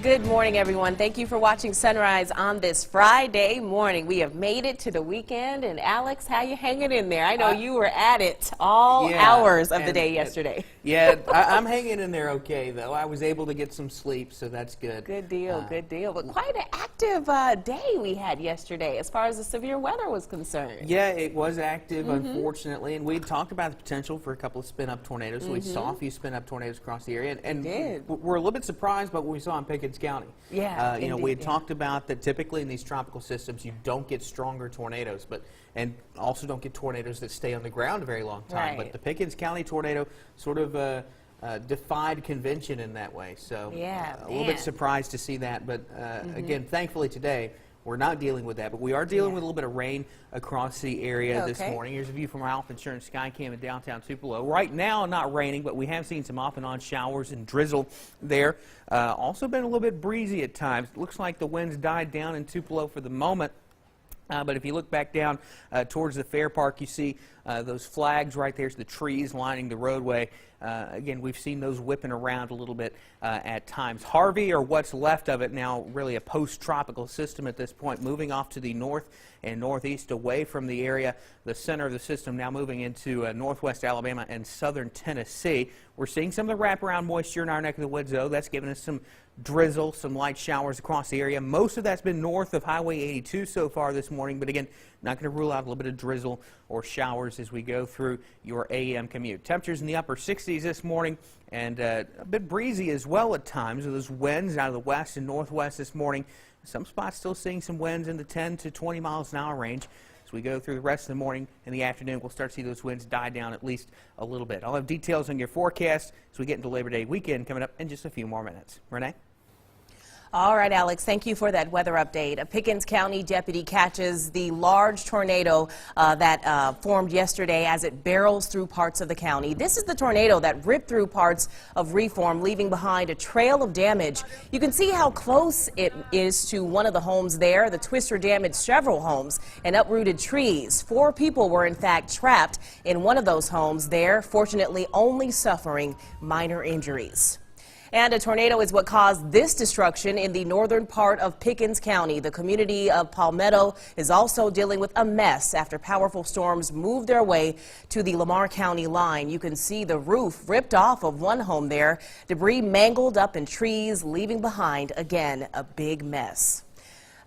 Good morning, everyone. Thank you for watching Sunrise on this Friday morning. We have made it to the weekend, and Alex, how you hanging in there? I know you were at it all hours of the day yesterday. I'm hanging in there okay, though. I was able to get some sleep, so that's good. Good deal, good deal. But quite an active day we had yesterday as far as the severe weather was concerned. Yeah, it was active, unfortunately, and we talked about the potential for a couple of spin-up tornadoes. We saw a few spin-up tornadoes across the area, and we're a little bit surprised by what we saw in Pickens County. Yeah, you know, we had talked about that typically in these tropical systems you don't get stronger tornadoes, and also don't get tornadoes that stay on the ground a very long time. But the Pickens County tornado sort of defied convention in that way. So a little bit surprised to see that. But again, thankfully today we're not dealing with that, but we are dealing with a little bit of rain across the area this morning. Here's a view from our Health Insurance Skycam in downtown Tupelo. Right now, not raining, but we have seen some off and on showers and drizzle there. Also been a little bit breezy at times. Looks like the winds died down in Tupelo for the moment. But if you look back down towards the Fair Park, you see those flags right there, the trees lining the roadway. Again, we've seen those whipping around a little bit at times. Harvey, or what's left of it now, really a post-tropical system at this point, moving off to the north and northeast away from the area. The center of the system now moving into northwest Alabama and southern Tennessee. We're seeing some of the wraparound moisture in our neck of the woods, though. That's giving us some drizzle, some light showers across the area. Most of that's been north of Highway 82 so far this morning, but again, not going to rule out a little bit of drizzle or showers as we go through your AM commute. Temperatures in the upper 60s this morning, and a bit breezy as well at times with those winds out of the west and northwest this morning. Some spots still seeing some winds in the 10 to 20 miles an hour range. As we go through the rest of the morning and the afternoon, we'll start to see those winds die down at least a little bit. I'll have details on your forecast as we get into Labor Day weekend coming up in just a few more minutes. Renee? All right, Alex, thank you for that weather update. A Pickens County deputy catches the large tornado that formed yesterday as it barrels through parts of the county. This is the tornado that ripped through parts of Reform, leaving behind a trail of damage. You can see how close it is to one of the homes there. The twister damaged several homes and uprooted trees. 4 people were in fact trapped in one of those homes there, fortunately only suffering minor injuries. And a tornado is what caused this destruction in the northern part of Pickens County. The community of Palmetto is also dealing with a mess after powerful storms moved their way to the Lamar County line. You can see the roof ripped off of one home there, debris mangled up in trees, leaving behind, again, a big mess.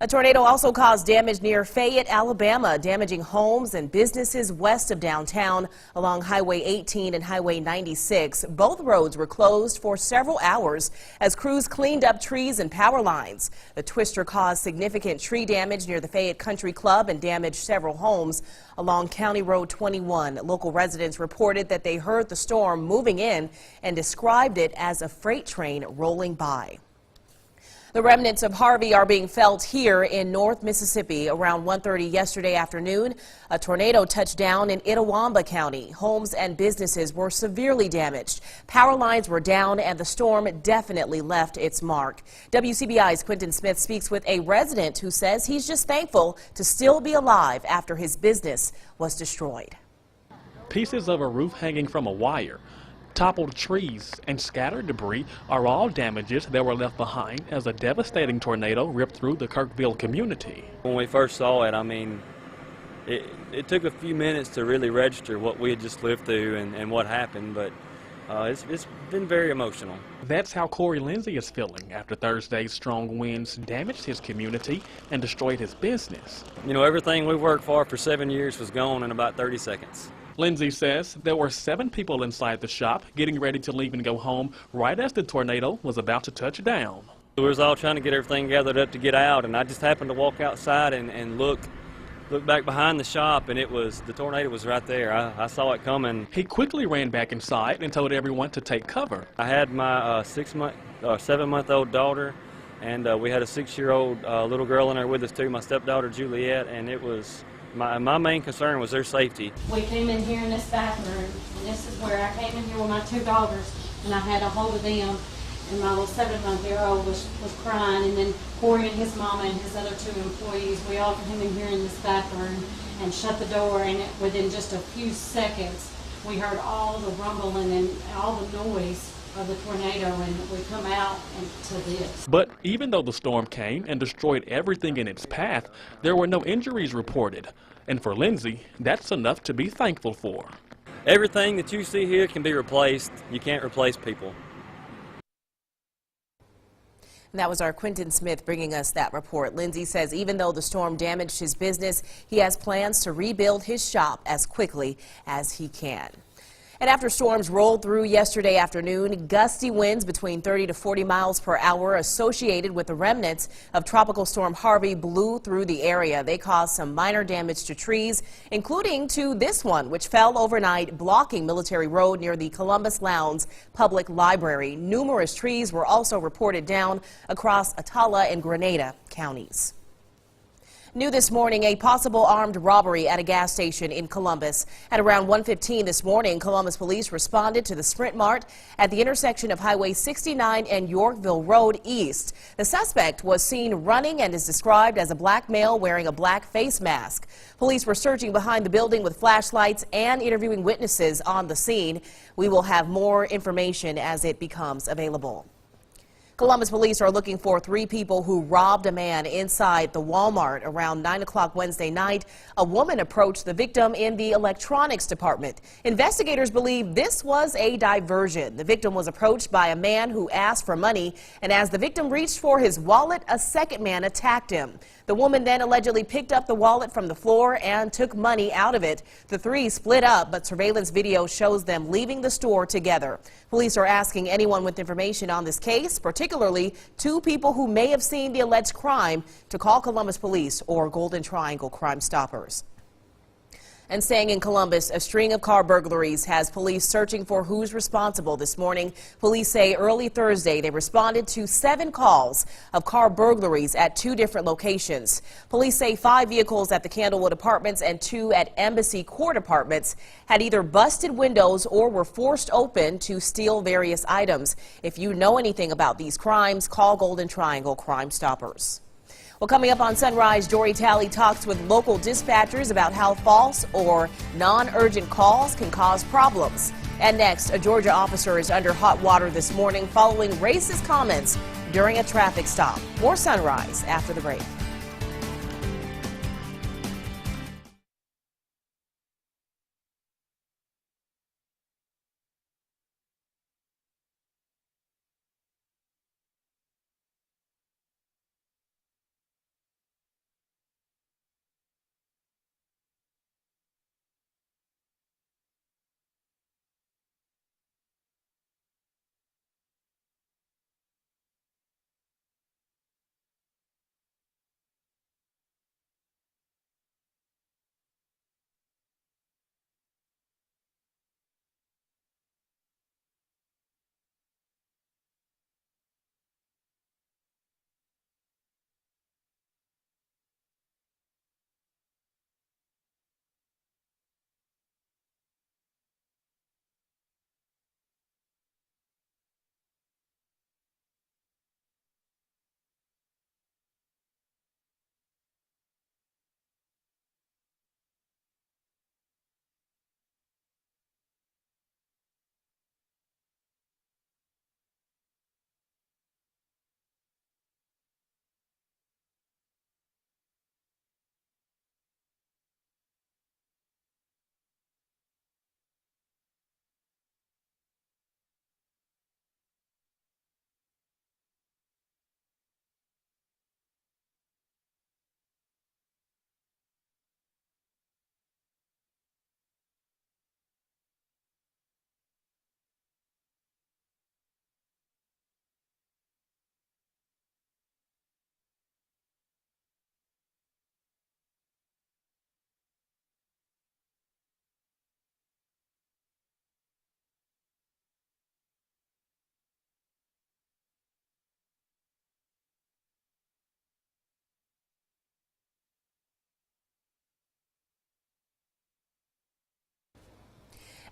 A tornado also caused damage near Fayette, Alabama, damaging homes and businesses west of downtown along Highway 18 and Highway 96. Both roads were closed for several hours as crews cleaned up trees and power lines. The twister caused significant tree damage near the Fayette Country Club and damaged several homes along County Road 21. Local residents reported that they heard the storm moving in and described it as a freight train rolling by. The remnants of Harvey are being felt here in North Mississippi. Around 1:30 yesterday afternoon, a tornado touched down in Itawamba County. Homes and businesses were severely damaged. Power lines were down, and the storm definitely left its mark. WCBI's Quentin Smith speaks with a resident who says he's just thankful to still be alive after his business was destroyed. Pieces of a roof hanging from a wire, toppled trees, and scattered debris are all damages that were left behind as a devastating tornado ripped through the Kirkville community. When we first saw it, I mean, it took a few minutes to really register what we had just lived through and what happened, but it's been very emotional. That's how Corey Lindsay is feeling after Thursday's strong winds damaged his community and destroyed his business. You know, everything we worked for 7 years was gone in about 30 seconds. Lindsay says there were 7 people inside the shop getting ready to leave and go home right as the tornado was about to touch down. We was all trying to get everything gathered up to get out, and I just happened to walk outside and look back behind the shop, and the tornado was right there. I saw it coming. He quickly ran back inside and told everyone to take cover. I had my 7-month-old daughter, and we had a 6-year-old little girl in there with us too, my stepdaughter Juliet, and it was my main concern was their safety. We came in here in this bathroom, and this is where I came in here with my 2 daughters, and I had a hold of them, and my little 7-month-year-old was crying, and then Corey and his mama and his other 2 employees, we all came in here in this bathroom and shut the door, and within just a few seconds, we heard all the rumbling and all the noise of the tornado, and we come out to this. But even though the storm came and destroyed everything in its path, there were no injuries reported. And for Lindsay, that's enough to be thankful for. Everything that you see here can be replaced. You can't replace people. And that was our Quentin Smith bringing us that report. Lindsay says even though the storm damaged his business, he has plans to rebuild his shop as quickly as he can. And after storms rolled through yesterday afternoon, gusty winds between 30 to 40 miles per hour associated with the remnants of Tropical Storm Harvey blew through the area. They caused some minor damage to trees, including to this one, which fell overnight, blocking Military Road near the Columbus Lowndes Public Library. Numerous trees were also reported down across Atala and Grenada counties. New this morning, a possible armed robbery at a gas station in Columbus. At around 1:15 this morning, Columbus police responded to the Sprint Mart at the intersection of Highway 69 and Yorkville Road East. The suspect was seen running and is described as a black male wearing a black face mask. Police were searching behind the building with flashlights and interviewing witnesses on the scene. We will have more information as it becomes available. Columbus police are looking for 3 people who robbed a man inside the Walmart around 9 o'clock Wednesday night. A woman approached the victim in the electronics department. Investigators believe this was a diversion. The victim was approached by a man who asked for money, and as the victim reached for his wallet, a second man attacked him. The woman then allegedly picked up the wallet from the floor and took money out of it. The 3 split up, but surveillance video shows them leaving the store together. Police are asking anyone with information on this case, particularly 2 people who may have seen the alleged crime, to call Columbus Police or Golden Triangle Crime Stoppers. And staying in Columbus, a string of car burglaries has police searching for who's responsible this morning. Police say early Thursday they responded to 7 calls of car burglaries at 2 different locations. Police say 5 vehicles at the Candlewood Apartments and 2 at Embassy Court Apartments had either busted windows or were forced open to steal various items. If you know anything about these crimes, call Golden Triangle Crime Stoppers. Well, coming up on Sunrise, Jory Talley talks with local dispatchers about how false or non-urgent calls can cause problems. And next, a Georgia officer is under hot water this morning following racist comments during a traffic stop. More Sunrise after the break.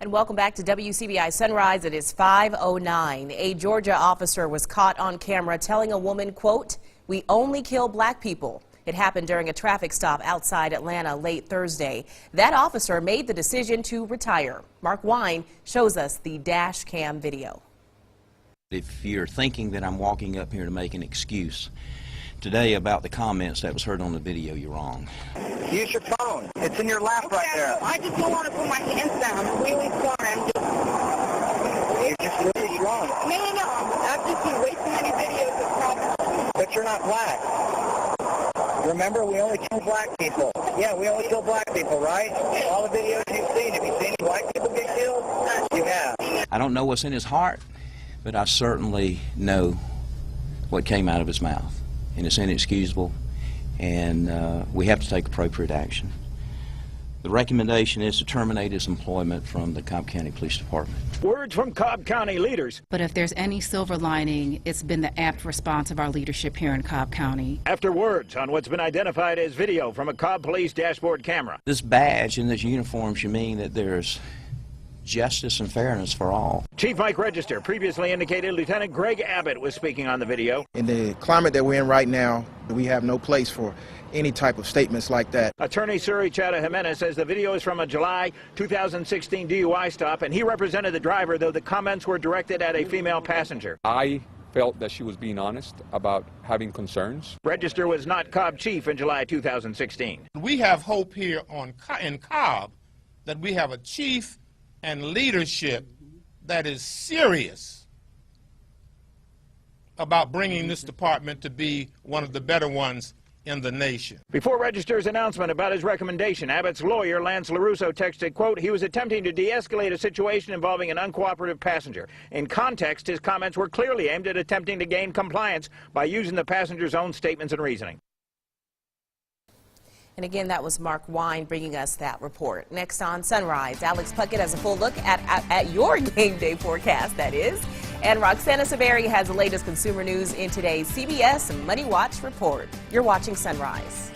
And welcome back to WCBI Sunrise. It is 5:09. A Georgia officer was caught on camera telling a woman, quote, "We only kill black people." It happened during a traffic stop outside Atlanta late Thursday. That officer made the decision to retire. Mark Wine shows us the dash cam video. If you're thinking that I'm walking up here to make an excuse today about the comments that was heard on the video, you're wrong. Use your phone. It's in your lap right there. I just don't want to put my hands down. I'm really sorry. You just really wrong. No. I've just seen way too many videos of problems. But you're not black. Remember, we only kill black people. Yeah, we only kill black people, right? All the videos you've seen, have you seen any white people get killed? You have. I don't know what's in his heart, but I certainly know what came out of his mouth. And it's inexcusable, and we have to take appropriate action. The recommendation is to terminate his employment from the Cobb County Police Department. Words from Cobb County leaders. But if there's any silver lining, it's been the apt response of our leadership here in Cobb County. After words on what's been identified as video from a Cobb Police dashboard camera. This badge and this uniform should mean that there's justice and fairness for all. Chief Mike Register previously indicated Lieutenant Greg Abbott was speaking on the video. In the climate that we're in right now, we have no place for any type of statements like that. Attorney Suri Chata Jimenez says the video is from a July 2016 DUI stop, and he represented the driver, though the comments were directed at a female passenger. I felt that she was being honest about having concerns. Register was not Cobb chief in July 2016. We have hope here in Cobb that we have a chief and leadership that is serious about bringing this department to be one of the better ones in the nation. Before Register's announcement about his recommendation, Abbott's lawyer, Lance LaRusso, texted, quote, he was attempting to de-escalate a situation involving an uncooperative passenger. In context, his comments were clearly aimed at attempting to gain compliance by using the passenger's own statements and reasoning. And again, that was Mark Wine bringing us that report. Next on Sunrise, Alex Puckett has a full look at your game day forecast, that is. And Roxana Saberi has the latest consumer news in today's CBS Money Watch report. You're watching Sunrise.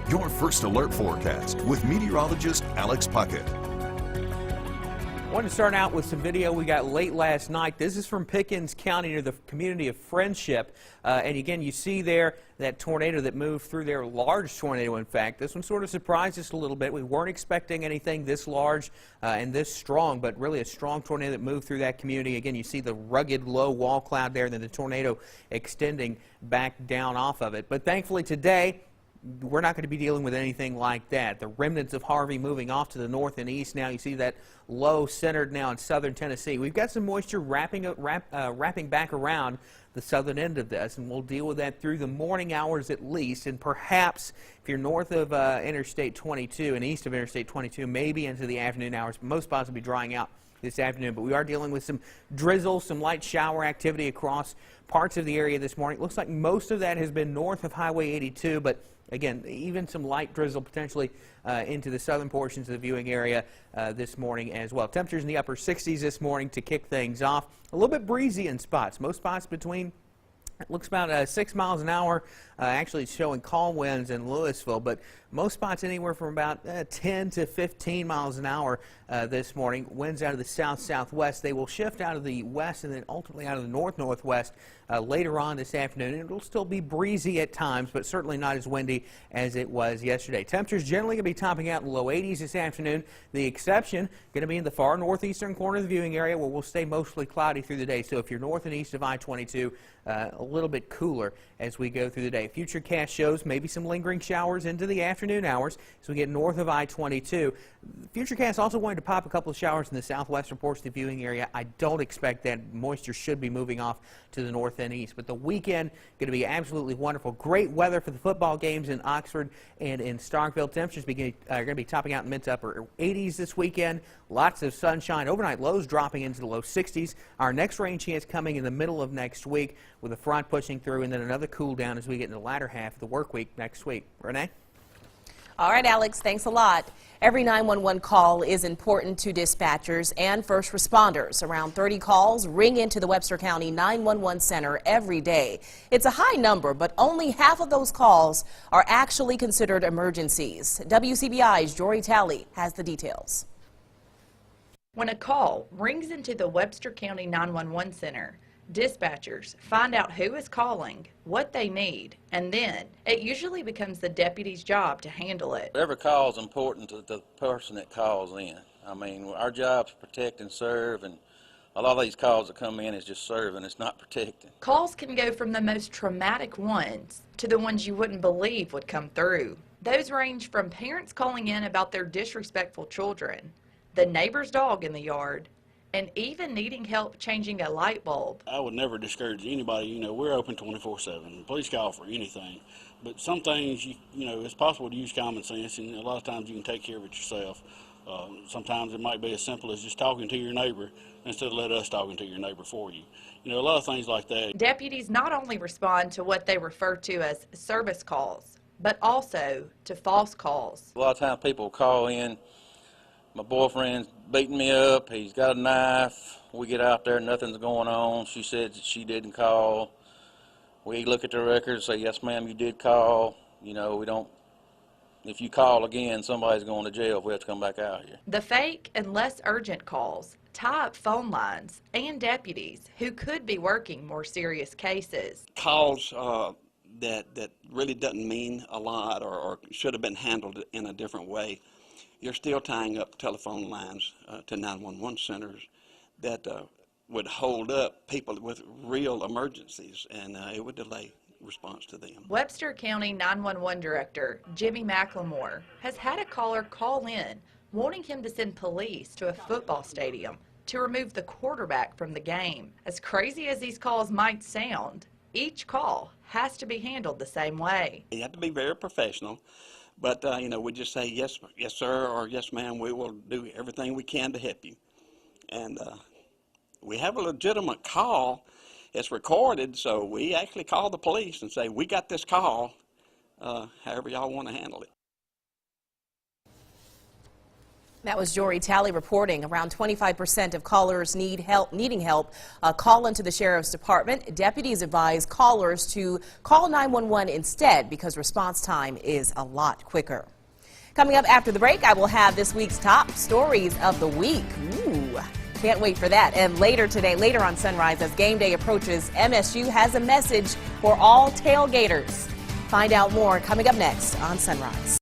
Your first alert forecast with meteorologist Alex Puckett. I wanted to start out with some video we got late last night. This is from Pickens County near the community of Friendship. And again, you see there that tornado that moved through there, large tornado in fact. This one sort of surprised us a little bit. We weren't expecting anything this large and this strong, but really a strong tornado that moved through that community. Again, you see the rugged low wall cloud there, and then the tornado extending back down off of it. But thankfully today, we're not going to be dealing with anything like that. The remnants of Harvey moving off to the north and east now. You see that low centered now in southern Tennessee. We've got some moisture wrapping back around the southern end of this, and we'll deal with that through the morning hours at least, and perhaps if you're north of Interstate 22 and east of Interstate 22, maybe into the afternoon hours, most possibly drying out this afternoon. But we are dealing with some drizzle, some light shower activity across parts of the area this morning. It looks like most of that has been north of Highway 82, but again, even some light drizzle potentially into the southern portions of the viewing area this morning as well. Temperatures in the upper 60s this morning to kick things off. A little bit breezy in spots. Most spots between, it looks about 6 miles an hour. Actually showing calm winds in Louisville, but most spots anywhere from about 10 to 15 miles an hour this morning. Winds out of the south-southwest. They will shift out of the west and then ultimately out of the north-northwest later on this afternoon. It'll still be breezy at times, but certainly not as windy as it was yesterday. Temperatures generally going to be topping out in the low 80s this afternoon. The exception going to be in the far northeastern corner of the viewing area, where we'll stay mostly cloudy through the day. So if you're north and east of I-22, a little bit cooler as we go through the day. Futurecast shows maybe some lingering showers into the afternoon hours as we get north of I-22. Futurecast also wanted to pop a couple of showers in the southwestern portion of the viewing area. I don't expect that. Moisture should be moving off to the north and east. But the weekend going to be absolutely wonderful. Great weather for the football games in Oxford and in Starkville. Temperatures are going to be topping out in the mid to upper 80s this weekend. Lots of sunshine. Overnight lows dropping into the low 60s. Our next rain chance coming in the middle of next week with a front pushing through, and then another cool down as we get in the latter half of the work week next week. Renee? All right, Alex, thanks a lot. Every 911 call is important to dispatchers and first responders. Around 30 calls ring into the Webster County 911 Center every day. It's a high number, but only half of those calls are actually considered emergencies. WCBI's Jory Talley has the details. When a call rings into the Webster County 911 Center, dispatchers find out who is calling, what they need, and then it usually becomes the deputy's job to handle it. Every call is important to the person that calls in. I mean, our job is protect and serve, and a lot of these calls that come in is just serving, it's not protecting. Calls can go from the most traumatic ones to the ones you wouldn't believe would come through. Those range from parents calling in about their disrespectful children, the neighbor's dog in the yard, and even needing help changing a light bulb. I would never discourage anybody. You know, we're open 24/7. Please call for anything. But some things, you know, it's possible to use common sense, and a lot of times you can take care of it yourself. Sometimes it might be as simple as just talking to your neighbor instead of let us talking to your neighbor for you. You know, a lot of things like that. Deputies not only respond to what they refer to as service calls, but also to false calls. A lot of times people call in, my boyfriend's beating me up, he's got a knife, we get out there, nothing's going on, she said that she didn't call. We look at the record and say, yes ma'am, you did call. You know, we don't, if you call again, somebody's going to jail if we have to come back out here. The fake and less urgent calls tie up phone lines and deputies who could be working more serious cases. Calls that really doesn't mean a lot or should have been handled in a different way. You're still tying up telephone lines to 911 centers that would hold up people with real emergencies, and it would delay response to them. Webster County 911 Director Jimmy McLemore has had a caller call in wanting him to send police to a football stadium to remove the quarterback from the game. As crazy as these calls might sound, each call has to be handled the same way. You have to be very professional. But, you know, we just say, yes, yes, sir, or yes, ma'am, we will do everything we can to help you. And we have a legitimate call. It's recorded, so we actually call the police and say, we got this call, however y'all want to handle it. That was Jory Talley reporting. Around 25% of callers needing help call into the Sheriff's Department. Deputies advise callers to call 911 instead because response time is a lot quicker. Coming up after the break, I will have this week's top stories of the week. Ooh, can't wait for that. And later on Sunrise, as game day approaches, MSU has a message for all tailgaters. Find out more coming up next on Sunrise.